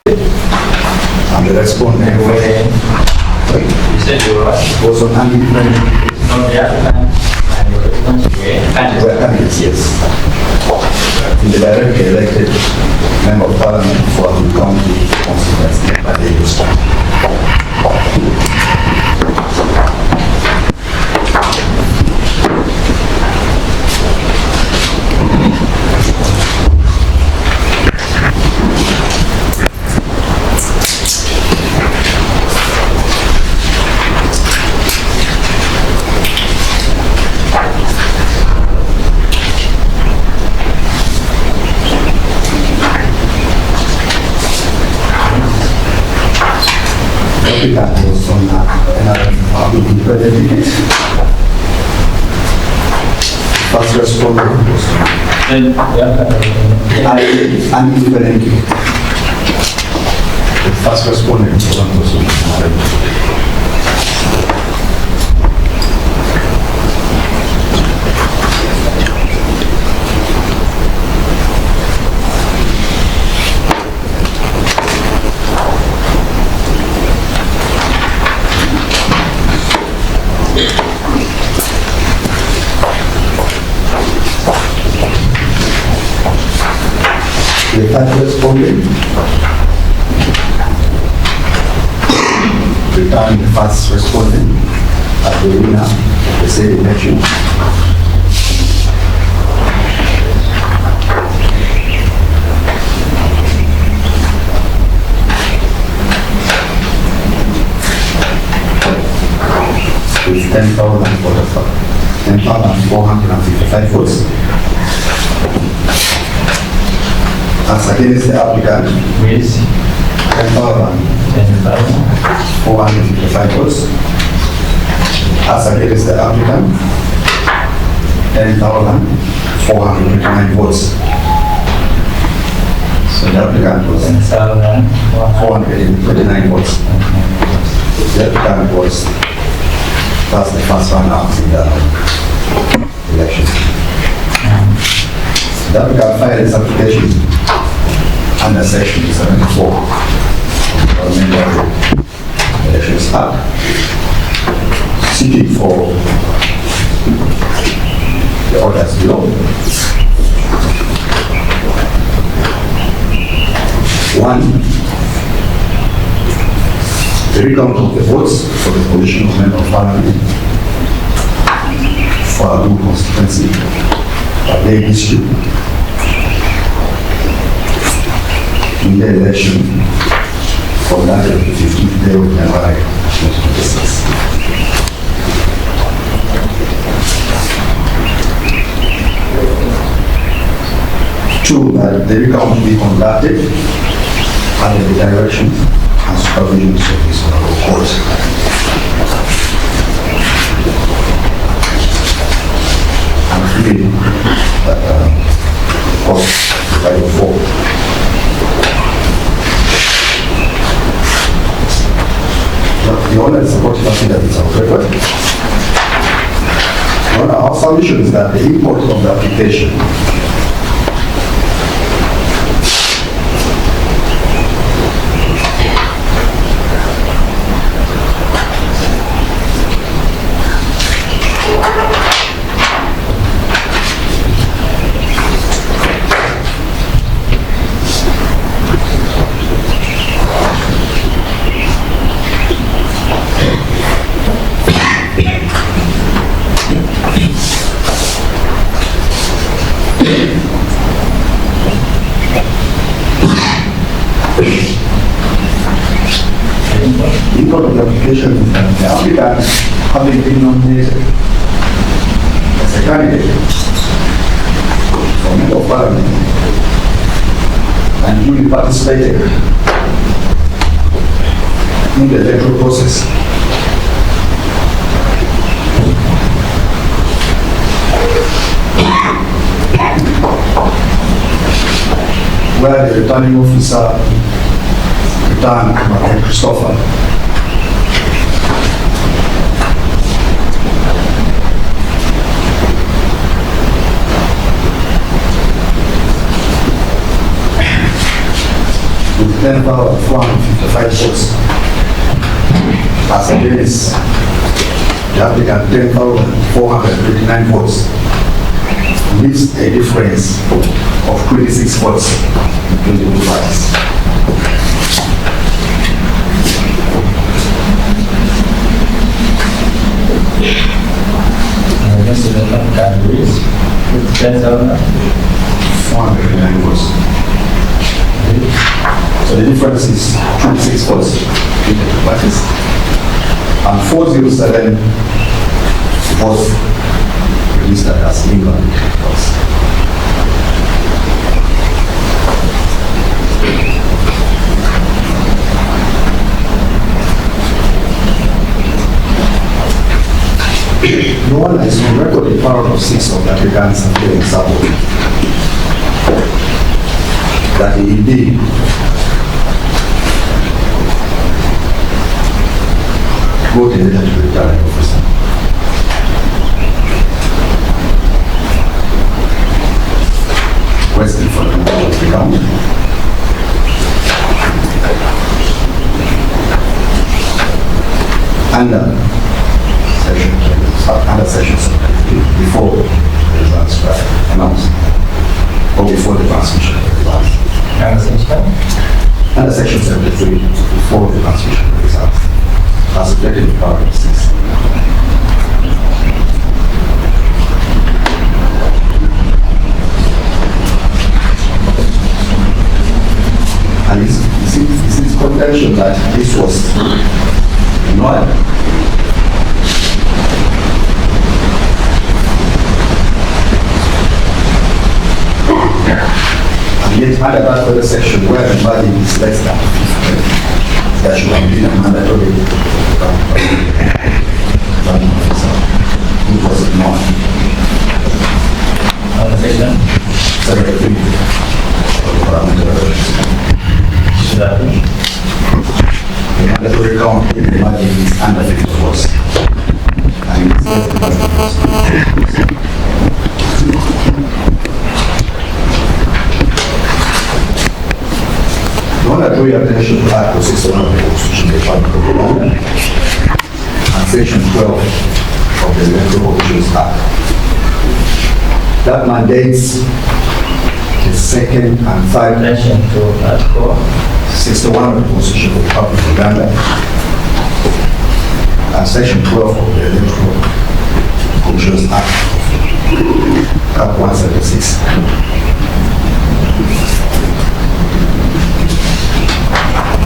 And the respondent You said you were right. was on unindependent. Not the applicant. And you were Candidates, yes. In the directly elected member of parliament for the county constituency by the youth. That was on another independent. First respondent was an independent. The first respondent was on the third respondent returned the first respondent as the winner of the said election. With 10,455 votes. As against the applicant, Yes. 10,455 votes. As against the applicant, 10,429 votes. So the applicant was 429 votes. The applicant was that's the first one out in the election. The applicant filed his application under section 74 of the Elections Act, seeking for the orders below. One, the recount of the votes for the position of member of parliament for Alur constituency by Bagisu in the election for that of the 15th day of January 2026. Two, that the recount will be conducted under the direction and supervision of this honorable court. And three, that court provided for. The owner is supporting something that is on record. Our submission is that the import of the application import of the application is that the applicant having been nominated as a candidate for member of parliament and duly participated in the electoral process. Where the returning officer returned Komakech Christopher with 10,455 votes. As against the applicant 10,429 votes, leaves a difference of 26 votes between the two parties. Against the applicant agrees with 10,429 votes. So the difference is 26 votes between the two parties. And 407 votes registered as invalid votes. No one is on record in paragraph 6 of the applicant's appealing support that he indeed wrote a letter to the returning officer requesting for the recount under section 7 before the results were announced or before the transmission of the results. Under section 73 before the transmission of the results. As stated in paragraph 6. And is it contention that this was ignored? And yet under that other section where the margin is less than 50, there should have been a mandatory it was ignored. Other section? 73 of the parliamentary Should that be? the mandatory count in the margin is under 50 votes. And it's less than 50 votes. I want to draw your attention to Article 61 of the Constitution of the Republic of Uganda and Section 12 of the Electoral Officials Act that mandates the second and third Attention to Article 61 of the Constitution of the Republic of Uganda and Section 12 of the Electoral Officials Act, Cap 176.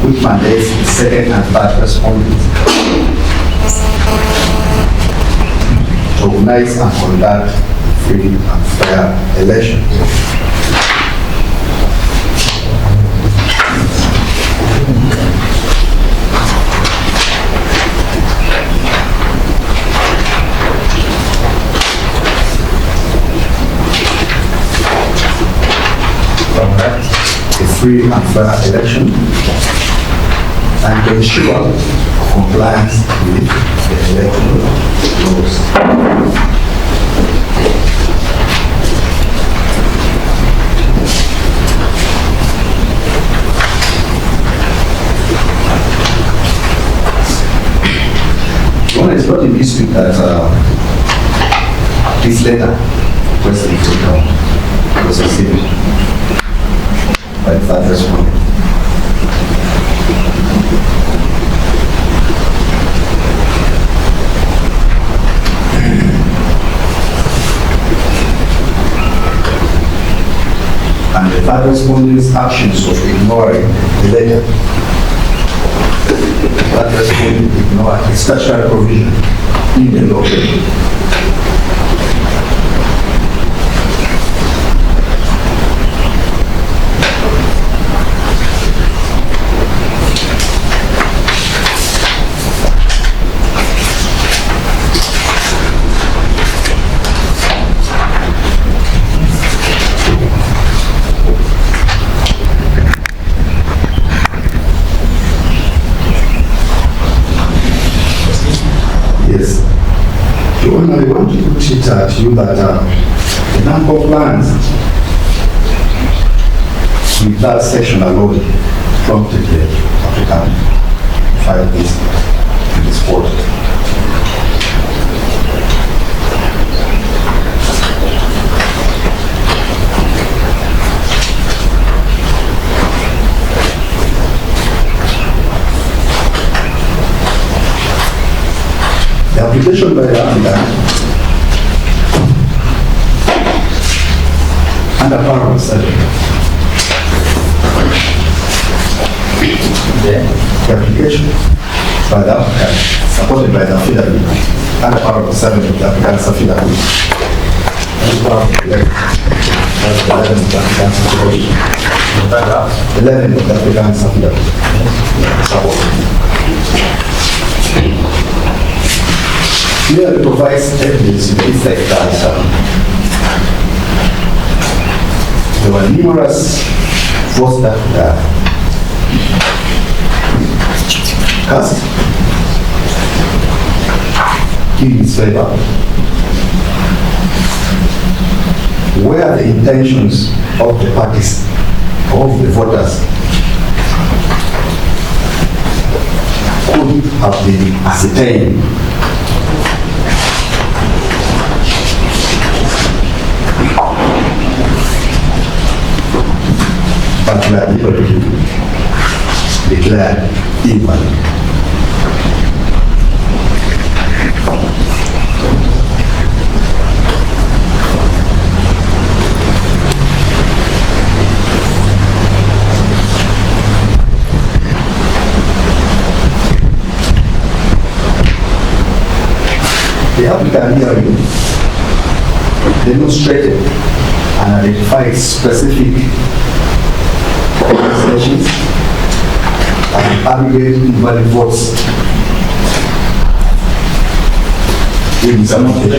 Which mandates the second and third respondents to organize and conduct free and fair elections. A free and fair election and to ensure compliance with the electoral laws. One is not in dispute that this letter requesting to come was received by the third respondent. And the third respondent's actions of ignoring the letter, that respondent ignored the statutory provision in the law. Yes. Joanna, I want to put it to you that the number of lands with that section alone prompted the African to file this court. The application by the Aringa under paragraph 7. The application by the applicant, supported by the affidavit, under paragraph 7 of the applicant's affidavit, and paragraph 11 of the applicant's affidavit. Paragraph 11 of the applicant's affidavit. Clearly provides evidence to the effect that there were numerous votes that cast in his favor, where the intentions of the parties, of the voters, could have been ascertained. But we are able to declare invalid. The applicant hearing demonstrated and identified specific organizations and aggregate invalid votes in examination.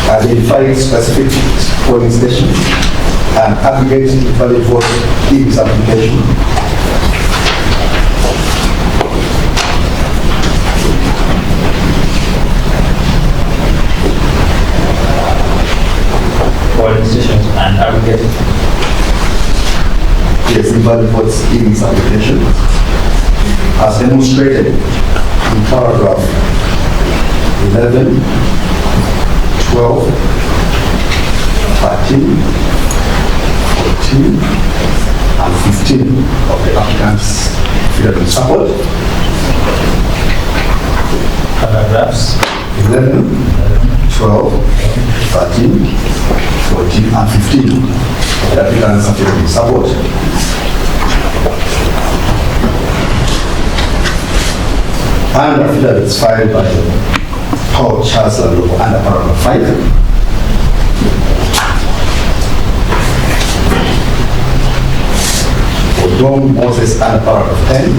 Identify specific polling stations and aggregate invalid votes in examination. Polling stations and aggregate. Yes, invalid votes in its application, as demonstrated in paragraph 11, 12, 13, 14, and 15 of the applicant's affidavit support. Paragraphs 11, 12, 13, 14, and 15 of the applicant's affidavit support. And affidavits filed by Paul Charles Alur under paragraph 5. Odonga Moses under paragraph 10.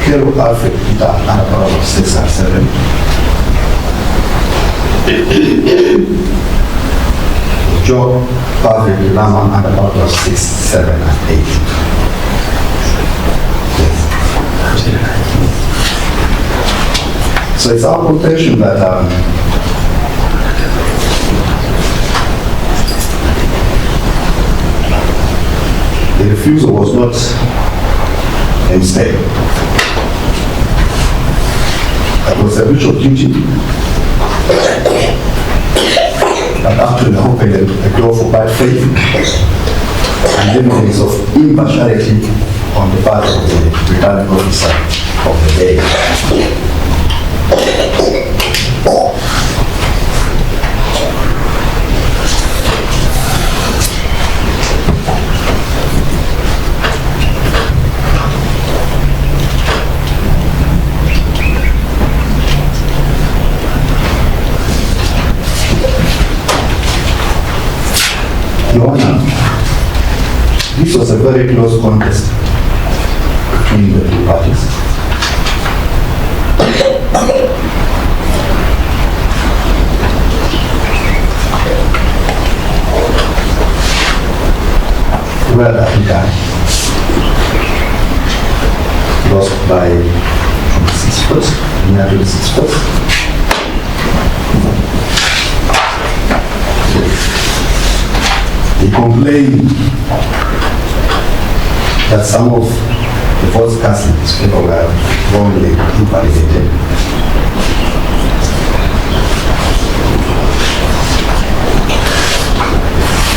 Kero Alfred Peter under paragraph 6 and 7. Joe Patrick Lama under paragraph 6, 7, and 8. So it's our contention that the refusal was not a mistake. It was a breach of duty that actually opened a door for bad faith and evidence of impartiality on the part of the returning officer of the day. Your Honor, this was a very close contest between the two parties. Where the applicant lost by 6 votes, nearly 6 votes. He complained that some of the votes cast in his favor were wrongly invalidated.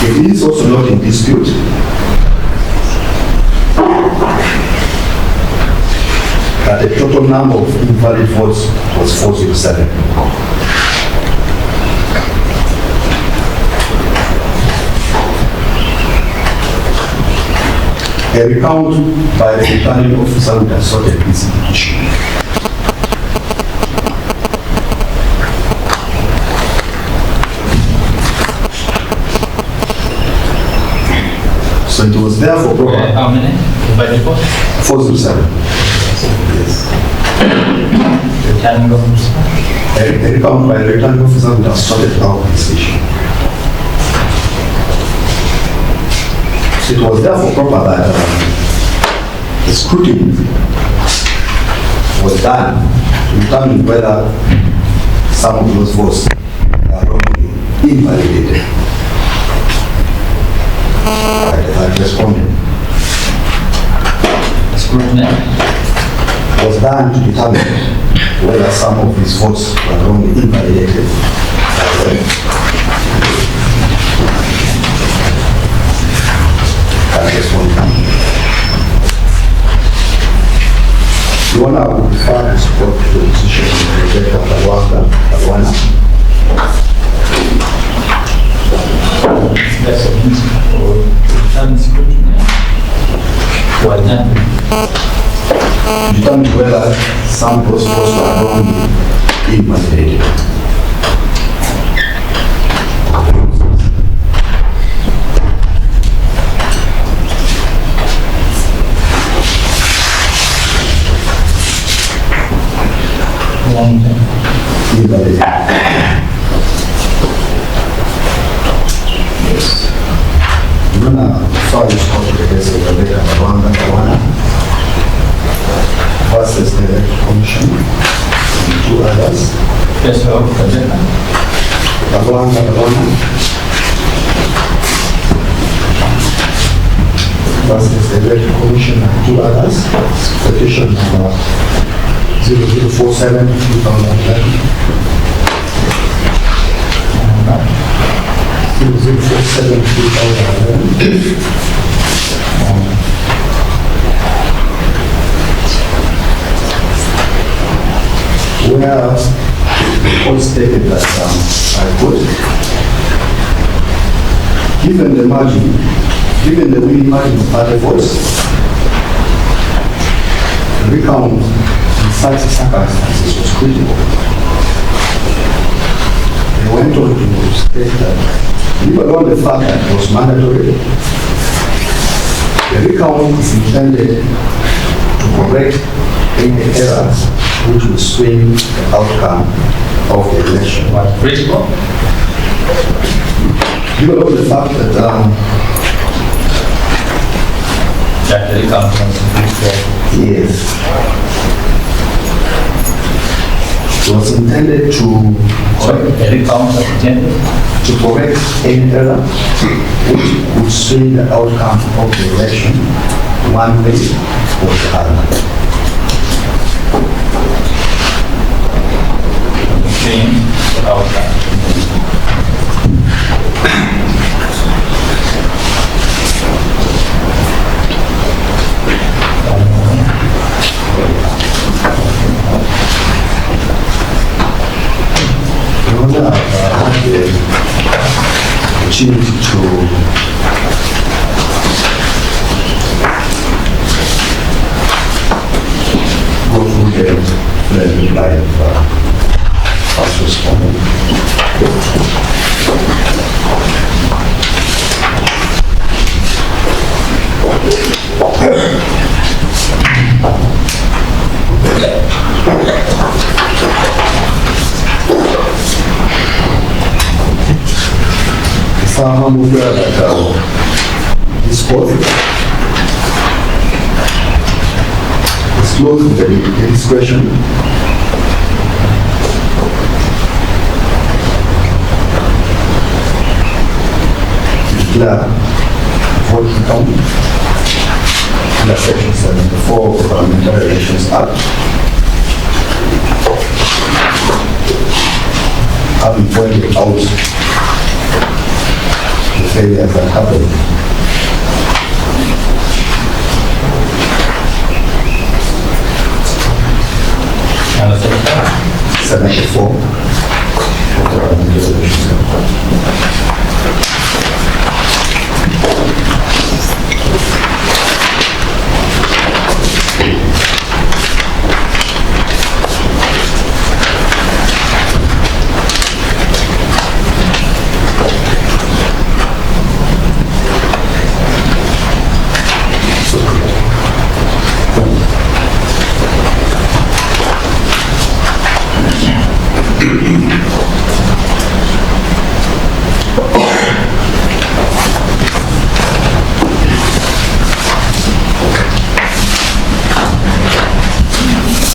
It is also not in dispute that the total number of invalid votes was 407. A recount by the returning officer would have sorted this issue. So it was therefore proper. How many? By default? 407. Yes. Returning officer? A recount by the returning officer would have sorted out this issue. It was therefore proper that the scrutiny was done to determine whether some of those votes are wrongly invalidated. I responded. Scrutiny? Was done to determine whether some of these votes were wrongly invalidated. You want to refer to support the decision of the Baganda. That's a principle for return scrutiny. Why not? Determine whether some of those votes were wrongly invalidated. Yes. You're gonna file this court against the Rwanda versus the commission and two others. Yes, well, Baganda versus the Electoral Commission and two others. Petition number 0047 2011. 0047 2011. Where the court stated that I quote, given the winning margin of other votes, the recount in such circumstances was critical. They went on to state that even on the fact that it was mandatory, the recount is intended to correct any errors which will swing the outcome of the election. what, critical? Given all the fact that That the recount was critical. yes, it was intended to So the recount was intended correct any error which would swing the outcome of the election one way or the other. to change the outcome. Had the opportunity to go through the reply of first respondent. I'm aware that this court is closed with the discretion to la vote recount under Section 74 of the Parliamentary Elections Act, having pointed out the failures that happened, Under Section 74 of the Parliamentary Elections Act.